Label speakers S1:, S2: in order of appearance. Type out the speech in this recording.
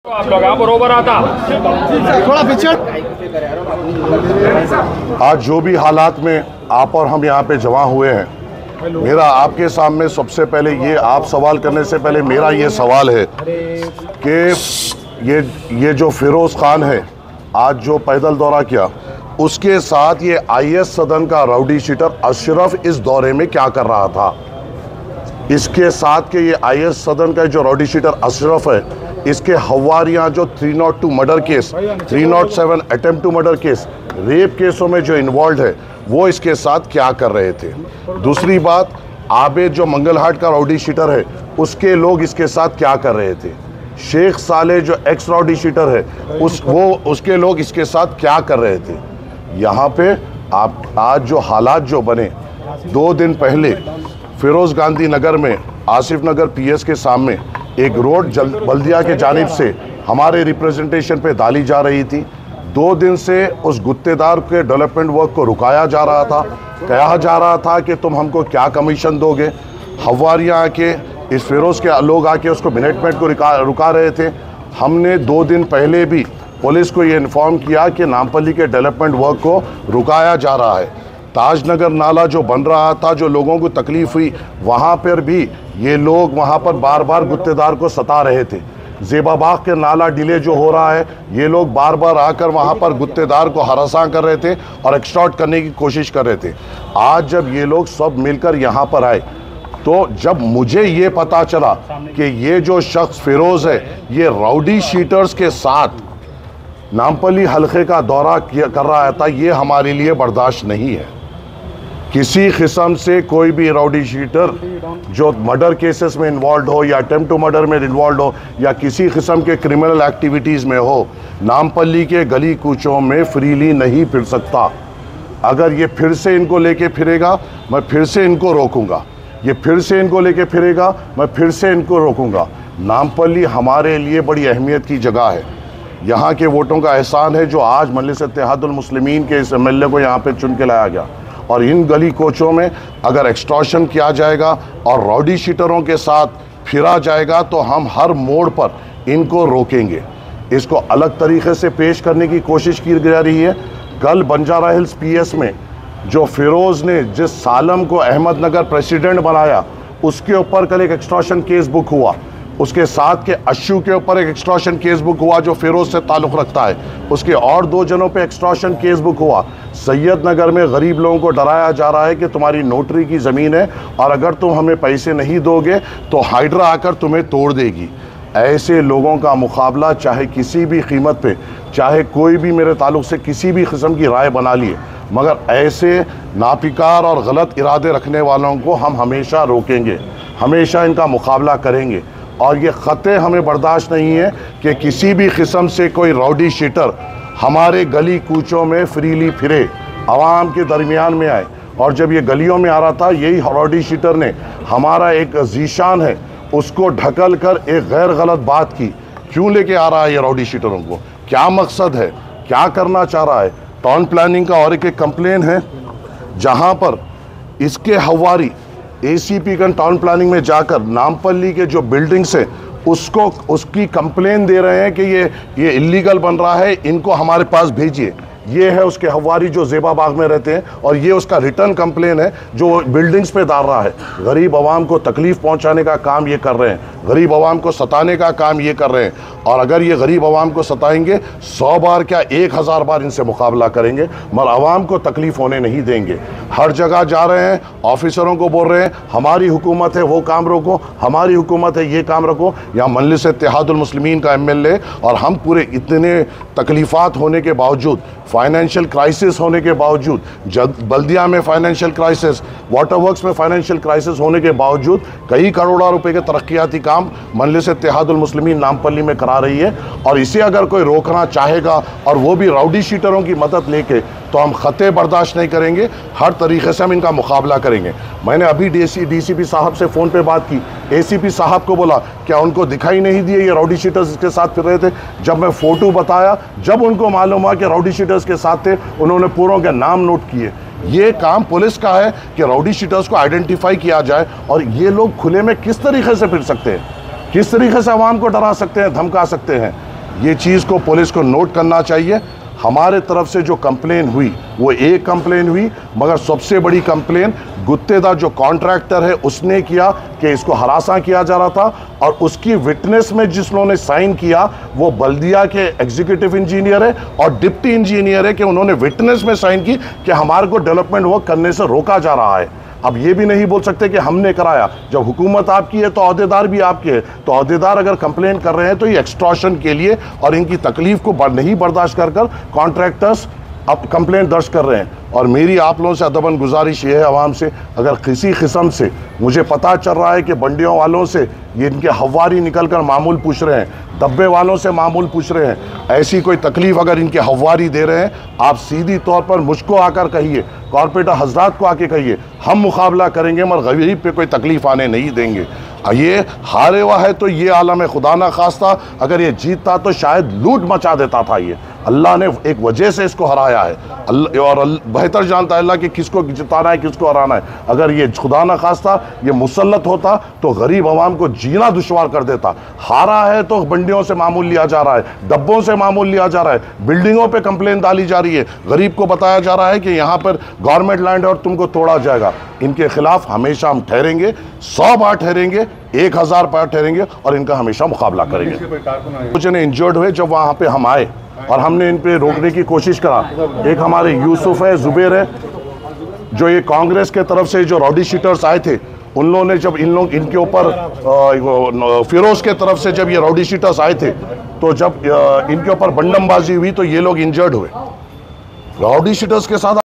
S1: आप लोग बरोबर आता थोड़ा पीछे।
S2: आज जो भी हालात में आप और हम यहाँ पे जमा हुए हैं, मेरा आपके सामने सबसे पहले ये, आप सवाल करने से पहले मेरा ये सवाल है कि ये जो फिरोज खान है, आज जो पैदल दौरा किया, उसके साथ ये आईएस सदन का राउडी शीटर अशरफ इस दौरे में क्या कर रहा था? इसके साथ के ये आईएस सदन का जो राउडी शीटर अशरफ है, इसके हवारियाँ जो 302 murder case, 307 attempt to murder case, rape केसों में जो इन्वॉल्व है, वो इसके साथ क्या कर रहे थे? दूसरी बात, आबेद जो मंगलहाट का राउडी शीटर है, उसके लोग इसके साथ क्या कर रहे थे? शेख साले जो एक्स राउडी शीटर है, उसके लोग इसके साथ क्या कर रहे थे? यहाँ पे आप आज जो हालात जो बने, 2 दिन पहले फिरोज गांधी नगर में आसिफ नगर पीएस के सामने एक रोड बल्दिया के जानिब से हमारे रिप्रेजेंटेशन पे डाली जा रही थी। 2 दिन से उस गुत्तेदार के डेवलपमेंट वर्क को रुकाया जा रहा था। कहा जा रहा था कि तुम हमको क्या कमीशन दोगे। हवारियाँ आके, इस फिरोज़ के लोग आके उसको मिनटमेंट को रुका रहे थे। हमने 2 दिन पहले भी पुलिस को ये इन्फॉर्म किया कि नामपल्ली के डेवलपमेंट वर्क को रुकाया जा रहा है। ताजनगर नाला जो बन रहा था, जो लोगों को तकलीफ़ हुई, वहाँ पर भी ये लोग वहाँ पर बार बार गुत्तेदार को सता रहे थे। ज़ेबाबाग के नाला डिले जो हो रहा है, ये लोग बार बार आकर वहाँ पर गुत्तेदार को हरासा कर रहे थे और एक्सटॉर्ट करने की कोशिश कर रहे थे। आज जब ये लोग सब मिलकर यहाँ पर आए, तो जब मुझे ये पता चला कि ये जो शख्स फिरोज़ है, ये राउडी शीटर्स के साथ नामपल्ली हल्के का दौरा कर रहा था, ये हमारे लिए बर्दाश्त नहीं है। किसी किस्म से कोई भी राउडी शीटर जो मर्डर केसेस में इन्वॉल्व हो या अटेम्प्ट टू मर्डर में इन्वॉल्व हो या किसी किस्म के क्रिमिनल एक्टिविटीज़ में हो, नामपल्ली के गली कूचों में फ्रीली नहीं फिर सकता। अगर ये फिर से इनको लेके फिरेगा, मैं फिर से इनको रोकूंगा। ये फिर से इनको लेके फिरेगा, मैं फिर से इनको रोकूंगा। नामपल्ली हमारे लिए बड़ी अहमियत की जगह है। यहाँ के वोटों का एहसान है जो आज मजलिस इत्तेहादुल मुस्लिमीन के इस एमएलए को यहाँ पे चुन के लाया गया। और इन गली कोचों में अगर एक्सटॉर्शन किया जाएगा और राउडी शीटरों के साथ फिरा जाएगा, तो हम हर मोड़ पर इनको रोकेंगे। इसको अलग तरीके से पेश करने की कोशिश की जा रही है। कल बंजारा हिल्स पीएस में जो फिरोज़ ने जिस सालम को अहमदनगर प्रेसिडेंट बनाया, उसके ऊपर कल एक एक्सटॉर्शन केस बुक हुआ। उसके साथ के अशू के ऊपर एक एक्सटॉर्शन केस बुक हुआ जो फिरोज़ से ताल्लुक़ रखता है। उसके और 2 जनों पे एक्सटॉर्शन केस बुक हुआ। सैयद नगर में गरीब लोगों को डराया जा रहा है कि तुम्हारी नोटरी की ज़मीन है और अगर तुम हमें पैसे नहीं दोगे तो हाइड्रा आकर तुम्हें तोड़ देगी। ऐसे लोगों का मुकाबला चाहे किसी भी कीमत पे, चाहे कोई भी मेरे ताल्लुक़ से किसी भी किस्म की राय बना लिए, मगर ऐसे नापिकार और गलत इरादे रखने वालों को हम हमेशा रोकेंगे, हमेशा इनका मुकाबला करेंगे। और ये ख़तरे हमें बर्दाश्त नहीं है कि किसी भी किस्म से कोई राउडी शीटर हमारे गली कूचों में फ्रीली फिरे, आवाम के दरमियान में आए। और जब ये गलियों में आ रहा था, यही राउडी शीटर ने हमारा एक जीशान है उसको ढकल कर एक गैर गलत बात की। क्यों लेके आ रहा है ये राउडी शीटरों को? क्या मकसद है? क्या करना चाह रहा है? टाउन प्लानिंग का और एक कंप्लेन है जहाँ पर इसके हवारी एसीपी का टाउन प्लानिंग में जाकर नामपल्ली के जो बिल्डिंग्स है उसकी कंप्लेन दे रहे हैं कि ये इलीगल बन रहा है, इनको हमारे पास भेजिए। ये है उसके हवारी जो ज़ेबाबाग में रहते हैं और ये उसका रिटर्न कंप्लेन है जो बिल्डिंग्स पे डाल रहा है। गरीब आवाम को तकलीफ़ पहुंचाने का काम ये कर रहे हैं, गरीब आवाम को सताने का काम ये कर रहे हैं। और अगर ये गरीब आवाम को सताएंगे, 100 बार क्या 1000 बार इनसे मुकाबला करेंगे, मगर आवाम को तकलीफ़ होने नहीं देंगे। हर जगह जा रहे हैं, ऑफिसरों को बोल रहे हैं हमारी हुकूमत है वो काम रोको, हमारी हुकूमत है ये काम रखो। यहाँ मजलिस इत्तेहादुल मुस्लिमीन का एमएलए और हम पूरे इतने तकलीफ़ात होने के बावजूद, फाइनेंशियल क्राइसिस होने के बावजूद, बल्दिया में फाइनेंशियल क्राइसिस, वाटर वर्क्स में फाइनेंशियल क्राइसिस होने के बावजूद कई करोड़ों रुपए के तरक्याती काम मजलिस इत्तेहादुल मुस्लिमीन नामपल्ली में करा रही है। और इसे अगर कोई रोकना चाहेगा और वो भी राउडी शीटरों की मदद लेके, तो हम खते बर्दाश्त नहीं करेंगे। हर तरीके से हम इनका मुकाबला करेंगे। मैंने अभी डीसीपी साहब से फ़ोन पे बात की, एसीपी साहब को बोला क्या उनको दिखाई नहीं दिए ये राउडी शीटर्स के साथ फिर रहे थे? जब मैं फ़ोटो बताया, जब उनको मालूम हुआ कि राउडी शीटर्स के साथ थे, उन्होंने पूरों के नाम नोट किए। ये काम पुलिस का है कि राउडी शीटर्स को आइडेंटिफाई किया जाए। और ये लोग खुले में किस तरीके से फिर सकते हैं, किस तरीके से आवाम को डरा सकते हैं, धमका सकते हैं। ये चीज़ को पुलिस को नोट करना चाहिए। हमारे तरफ से जो कंप्लेन हुई वो एक कंप्लेन हुई, मगर सबसे बड़ी कंप्लेन गुत्तेदार जो कॉन्ट्रैक्टर है उसने किया कि इसको हरासा किया जा रहा था, और उसकी विटनेस में जिन्होंने साइन किया वो बल्दिया के एग्जीक्यूटिव इंजीनियर है और डिप्टी इंजीनियर है, कि उन्होंने विटनेस में साइन की कि हमारे को डेवलपमेंट वर्क करने से रोका जा रहा है। अब ये भी नहीं बोल सकते कि हमने कराया। जब हुकूमत आपकी है तो अहदेदार भी आपके हैं, तो अहदेदार अगर कंप्लेन कर रहे हैं तो ये एक्सटॉर्शन के लिए और इनकी तकलीफ को नहीं बर्दाश्त कर कॉन्ट्रैक्टर्स अब कंप्लेन दर्ज कर रहे हैं। और मेरी आप लोगों से अदबन गुजारिश ये है आवाम से, अगर किसी किस्म से मुझे पता चल रहा है कि बंडियों वालों से ये इनके हवारी निकल कर मामूल पूछ रहे हैं, डब्बे वालों से मामूल पूछ रहे हैं, ऐसी कोई तकलीफ अगर इनके हवारी दे रहे हैं, आप सीधी तौर पर मुझको आकर कहिए, कॉर्पोरेटर हजरात को आके कहिए, हम मुकाबला करेंगे मगर गरीब पे कोई तकलीफ आने नहीं देंगे। ये हारे हुआ है तो ये आलम है, खुदा ना खास्ता अगर ये जीतता तो शायद लूट मचा देता था। ये अल्लाह ने एक वजह से इसको हराया है, और बेहतर जानता है अल्लाह कि किसको जिताना है किसको हराना है। अगर ये खुदा ना खास्ता ये मुसल्लत होता तो गरीब आवाम को जीना दुश्वार कर देता। हारा है तो बंडियों से मामूल लिया जा रहा है, डब्बों से मामूल लिया जा रहा है, बिल्डिंगों पे कंप्लेन डाली जा रही है, गरीब को बताया जा रहा है कि यहाँ पर गवर्नमेंट लैंड है और तुमको तोड़ा जाएगा। इनके खिलाफ हमेशा हम ठहरेंगे, 100 बार ठहरेंगे, 1000 बार ठहरेंगे और इनका हमेशा मुकाबला करेंगे। कुछ ने इंजर्ड हुए जब वहाँ पे हम आए और हमने इन पे रोकने की कोशिश करा। एक हमारे यूसुफ है, जुबैर है, जो ये कांग्रेस के तरफ से जो राउडी शीटर्स आए थे, उन लोगों ने जब इनके ऊपर फिरोज के तरफ से जब ये राउडी शीटर्स आए थे तो जब इनके ऊपर बंडमबाजी हुई तो ये लोग इंजर्ड हुए। राउडी शीटर्स के साथ